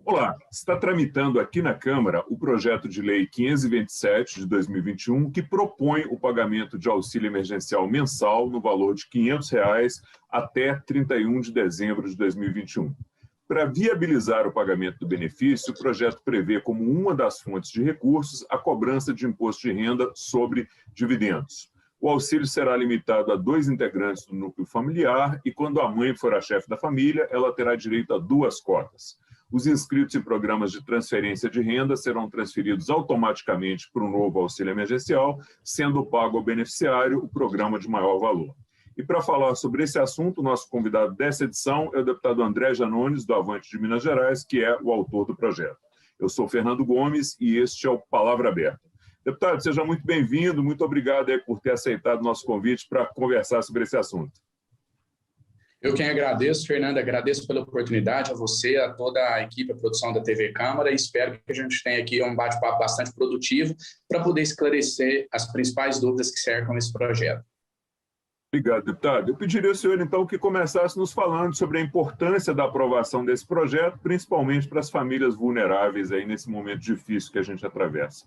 Olá, está tramitando aqui na Câmara o projeto de lei 527 de 2021, que propõe o pagamento de auxílio emergencial mensal no valor de R$ 500 até 31 de dezembro de 2021. Para viabilizar o pagamento do benefício, o projeto prevê como uma das fontes de recursos a cobrança de imposto de renda sobre dividendos. O auxílio será limitado a 2 integrantes do núcleo familiar e, quando a mãe for a chefe da família, ela terá direito a 2 cotas. Os inscritos em programas de transferência de renda serão transferidos automaticamente para o novo auxílio emergencial, sendo pago ao beneficiário o programa de maior valor. E para falar sobre esse assunto, o nosso convidado dessa edição é o deputado André Janones, do Avante de Minas Gerais, que é o autor do projeto. Eu sou Fernando Gomes e este é o Palavra Aberta. Deputado, seja muito bem-vindo, muito obrigado por ter aceitado o nosso convite para conversar sobre esse assunto. Eu quem agradeço, Fernando, agradeço pela oportunidade, a você, a toda a equipe, a produção da TV Câmara, e espero que a gente tenha aqui um bate-papo bastante produtivo para poder esclarecer as principais dúvidas que cercam esse projeto. Obrigado, deputado. Eu pediria ao senhor, então, que começasse nos falando sobre a importância da aprovação desse projeto, principalmente para as famílias vulneráveis aí nesse momento difícil que a gente atravessa.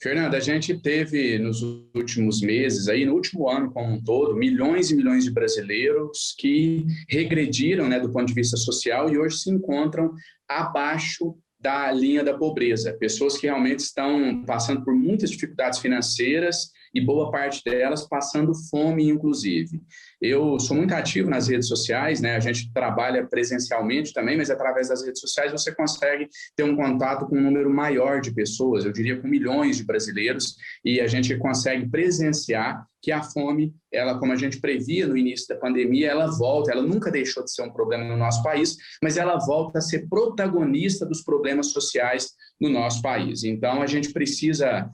Fernando, a gente teve nos últimos meses, aí, no último ano como um todo, milhões e milhões de brasileiros que regrediram, do ponto de vista social e hoje se encontram abaixo da linha da pobreza. Pessoas que realmente estão passando por muitas dificuldades financeiras e boa parte delas passando fome, inclusive. Eu sou muito ativo nas redes sociais, a gente trabalha presencialmente também, mas através das redes sociais você consegue ter um contato com um número maior de pessoas, eu diria com milhões de brasileiros, e a gente consegue presenciar que a fome, ela, como a gente previa no início da pandemia, ela volta, ela nunca deixou de ser um problema no nosso país, mas ela volta a ser protagonista dos problemas sociais no nosso país. Então, a gente precisa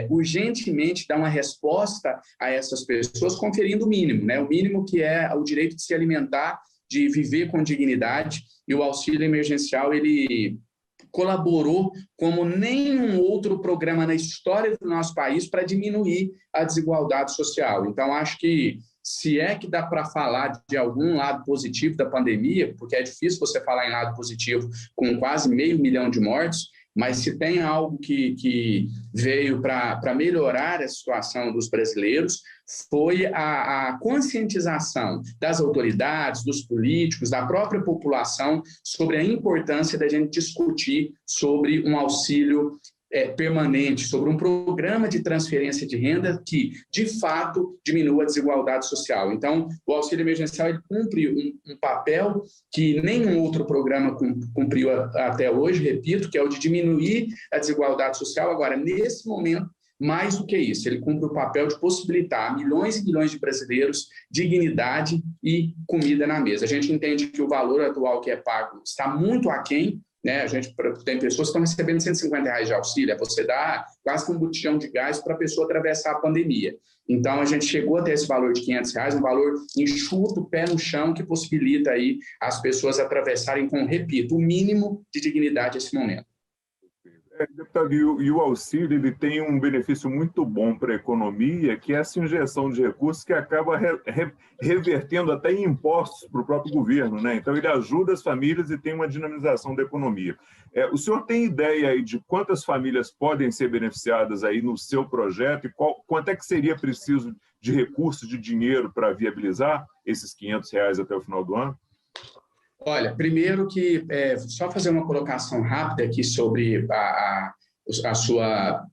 urgentemente dar uma resposta a essas pessoas, conferindo o mínimo, o mínimo que é o direito de se alimentar, de viver com dignidade, e o auxílio emergencial, ele colaborou como nenhum outro programa na história do nosso país para diminuir a desigualdade social. Então, acho que se é que dá para falar de algum lado positivo da pandemia, porque é difícil você falar em lado positivo com quase 500 mil de mortes, mas se tem algo que veio para melhorar a situação dos brasileiros, foi a conscientização das autoridades, dos políticos, da própria população sobre a importância da gente discutir sobre um auxílio permanente, sobre um programa de transferência de renda que, de fato, diminua a desigualdade social. Então, o auxílio emergencial ele cumpre um papel que nenhum outro programa cumpriu até hoje, repito, que é o de diminuir a desigualdade social. Agora, nesse momento, mais do que isso, ele cumpre o papel de possibilitar a milhões e milhões de brasileiros dignidade e comida na mesa. A gente entende que o valor atual que é pago está muito aquém. A gente tem pessoas que estão recebendo R$150 de auxílio, você dá quase que um botijão de gás para a pessoa atravessar a pandemia. Então, a gente chegou até esse valor de R$500, um valor enxuto, pé no chão, que possibilita aí as pessoas atravessarem com, repito, o mínimo de dignidade nesse momento. Deputado, e o auxílio ele tem um benefício muito bom para a economia, que é essa injeção de recursos que acaba revertendo até em impostos para o próprio governo, Então, ele ajuda as famílias e tem uma dinamização da economia. O senhor tem ideia aí de quantas famílias podem ser beneficiadas aí no seu projeto e quanto é que seria preciso de recursos, de dinheiro para viabilizar esses R$500 até o final do ano? Olha, primeiro que, só fazer uma colocação rápida aqui sobre a sua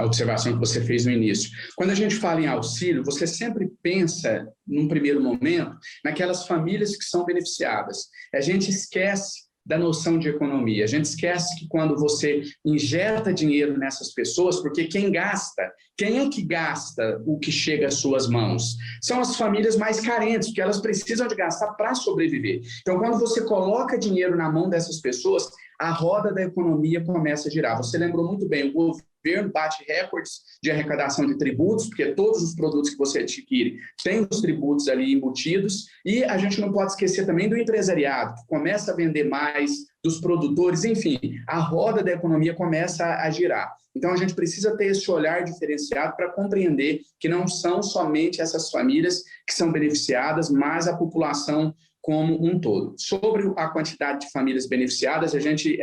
observação que você fez no início. Quando a gente fala em auxílio, você sempre pensa, num primeiro momento, naquelas famílias que são beneficiadas. A gente esquece da noção de economia. A gente esquece que quando você injeta dinheiro nessas pessoas, porque quem é que gasta o que chega às suas mãos? São as famílias mais carentes, porque elas precisam de gastar para sobreviver. Então, quando você coloca dinheiro na mão dessas pessoas, a roda da economia começa a girar. Você lembrou muito bem, o governo bate recordes de arrecadação de tributos, porque todos os produtos que você adquire têm os tributos ali embutidos, e a gente não pode esquecer também do empresariado, que começa a vender mais, dos produtores, enfim, a roda da economia começa a girar. Então, a gente precisa ter esse olhar diferenciado para compreender que não são somente essas famílias que são beneficiadas, mas a população como um todo. Sobre a quantidade de famílias beneficiadas, a gente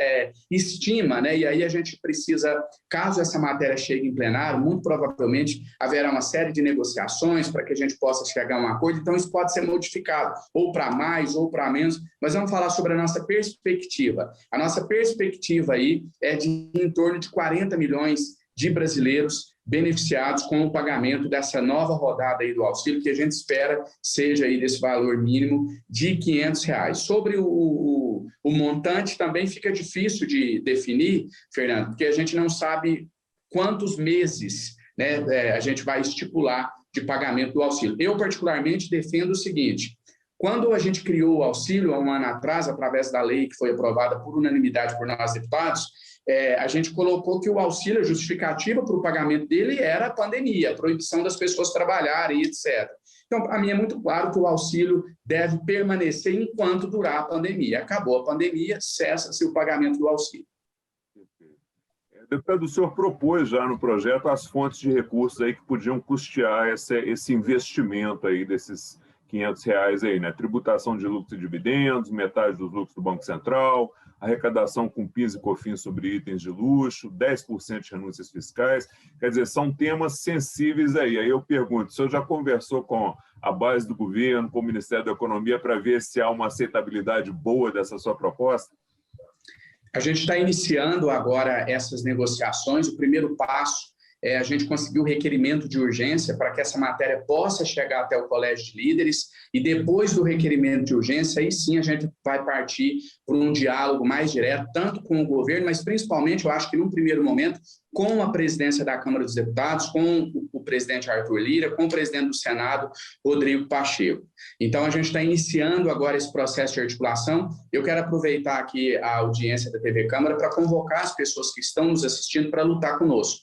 estima, né, e aí a gente precisa, caso essa matéria chegue em plenário, muito provavelmente haverá uma série de negociações para que a gente possa chegar a um acordo, então isso pode ser modificado, ou para mais, ou para menos, mas vamos falar sobre a nossa perspectiva. A nossa perspectiva aí é de em torno de 40 milhões de brasileiros beneficiados com o pagamento dessa nova rodada aí do auxílio, que a gente espera seja aí desse valor mínimo de R$ 500. Sobre o montante também fica difícil de definir, Fernando, porque a gente não sabe quantos meses, né, a gente vai estipular de pagamento do auxílio. Eu, particularmente, defendo o seguinte: quando a gente criou o auxílio há um ano atrás, através da lei que foi aprovada por unanimidade por nós deputados, a gente colocou que o auxílio, a justificativa para o pagamento dele era a pandemia, a proibição das pessoas trabalharem, etc. Então, para mim é muito claro que o auxílio deve permanecer enquanto durar a pandemia. Acabou a pandemia, cessa-se o pagamento do auxílio. Deputado, o senhor propôs já no projeto as fontes de recursos aí que podiam custear esse investimento aí desses R$ 500 aí, né? Tributação de lucros e dividendos, metade dos lucros do Banco Central, arrecadação com PIS e COFINS sobre itens de luxo, 10% de renúncias fiscais. Quer dizer, são temas sensíveis aí. Aí eu pergunto, o senhor já conversou com a base do governo, com o Ministério da Economia, para ver se há uma aceitabilidade boa dessa sua proposta? A gente está iniciando agora essas negociações. O primeiro passo é a gente conseguir o requerimento de urgência para que essa matéria possa chegar até o Colégio de Líderes, e depois do requerimento de urgência, aí sim a gente vai partir por um diálogo mais direto, tanto com o governo, mas principalmente, eu acho que num primeiro momento, com a presidência da Câmara dos Deputados, com o presidente Arthur Lira, com o presidente do Senado, Rodrigo Pacheco. Então, a gente está iniciando agora esse processo de articulação. Eu quero aproveitar aqui a audiência da TV Câmara para convocar as pessoas que estão nos assistindo para lutar conosco.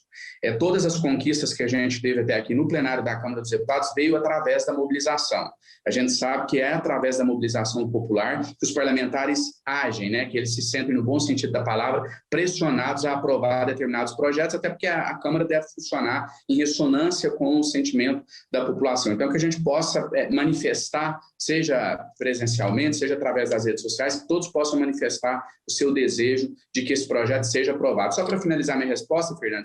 Todas as conquistas que a gente teve até aqui no plenário da Câmara dos Deputados veio através da mobilização. A gente sabe que é através da mobilização popular que os parlamentares agem, né? Que eles se sentem, no bom sentido da palavra, pressionados a aprovar determinados projetos, até porque a Câmara deve funcionar em ressonância com o sentimento da população. Então, que a gente possa manifestar, seja presencialmente, seja através das redes sociais, que todos possam manifestar o seu desejo de que esse projeto seja aprovado. Só para finalizar minha resposta, Fernando,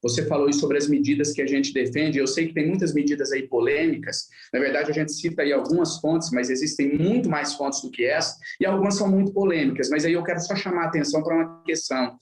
você falou aí sobre as medidas que a gente defende. Eu sei que tem muitas medidas aí polêmicas. Na verdade, a gente cita aí algumas fontes, mas existem muito mais fontes do que essa, e algumas são muito polêmicas. Mas aí eu quero só chamar a atenção para uma questão,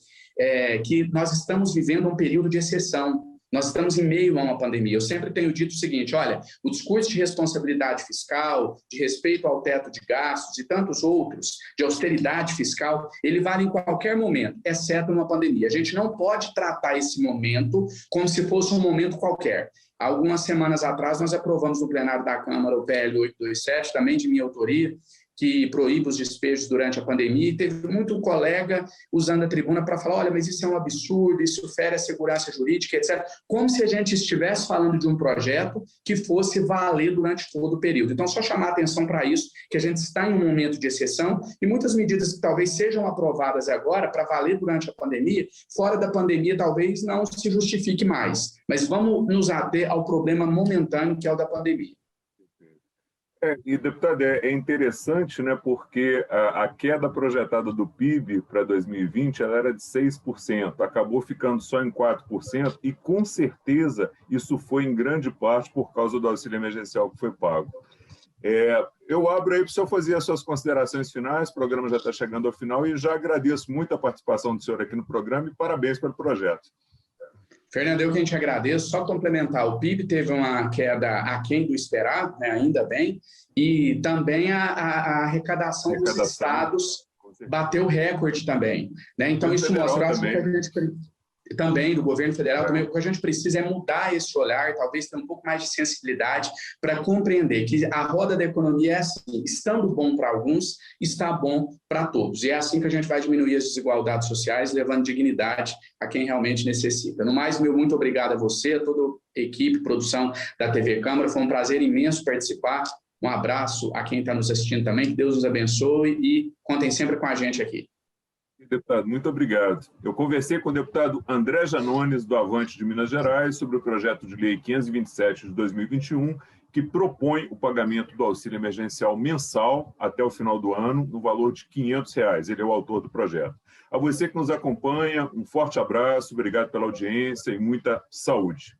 que nós estamos vivendo um período de exceção. Nós estamos em meio a uma pandemia. Eu sempre tenho dito o seguinte: olha, o discurso de responsabilidade fiscal, de respeito ao teto de gastos e tantos outros, de austeridade fiscal, ele vale em qualquer momento, exceto numa pandemia. A gente não pode tratar esse momento como se fosse um momento qualquer. Algumas semanas atrás, nós aprovamos no plenário da Câmara o PL 827, também de minha autoria, que proíbe os despejos durante a pandemia, e teve muito colega usando a tribuna para falar: olha, mas isso é um absurdo, isso fere a segurança jurídica, etc. Como se a gente estivesse falando de um projeto que fosse valer durante todo o período. Então, só chamar a atenção para isso, que a gente está em um momento de exceção, e muitas medidas que talvez sejam aprovadas agora para valer durante a pandemia, fora da pandemia talvez não se justifique mais. Mas vamos nos ater ao problema momentâneo, que é o da pandemia. E, deputado, é interessante, né, porque a queda projetada do PIB para 2020 ela era de 6%, acabou ficando só em 4%, e com certeza isso foi em grande parte por causa do auxílio emergencial que foi pago. Eu abro aí para o senhor fazer as suas considerações finais. O programa já está chegando ao final e já agradeço muito a participação do senhor aqui no programa e parabéns pelo projeto. Fernando, eu que a gente agradeço. Só complementar, o PIB teve uma queda aquém do esperado, né, ainda bem, e também a arrecadação dos estados bateu recorde também, né? Então, isso mostra que a gente também do governo federal, também, o que a gente precisa é mudar esse olhar, talvez ter um pouco mais de sensibilidade para compreender que a roda da economia é assim: estando bom para alguns, está bom para todos. E é assim que a gente vai diminuir as desigualdades sociais, levando dignidade a quem realmente necessita. No mais, meu muito obrigado a você, a toda a equipe, produção da TV Câmara. Foi um prazer imenso participar. Um abraço a quem está nos assistindo também, que Deus os abençoe e contem sempre com a gente aqui. Deputado, muito obrigado. Eu conversei com o deputado André Janones, do Avante de Minas Gerais, sobre o projeto de lei 527 de 2021, que propõe o pagamento do auxílio emergencial mensal até o final do ano, no valor de R$ 500. Ele é o autor do projeto. A você que nos acompanha, um forte abraço, obrigado pela audiência e muita saúde.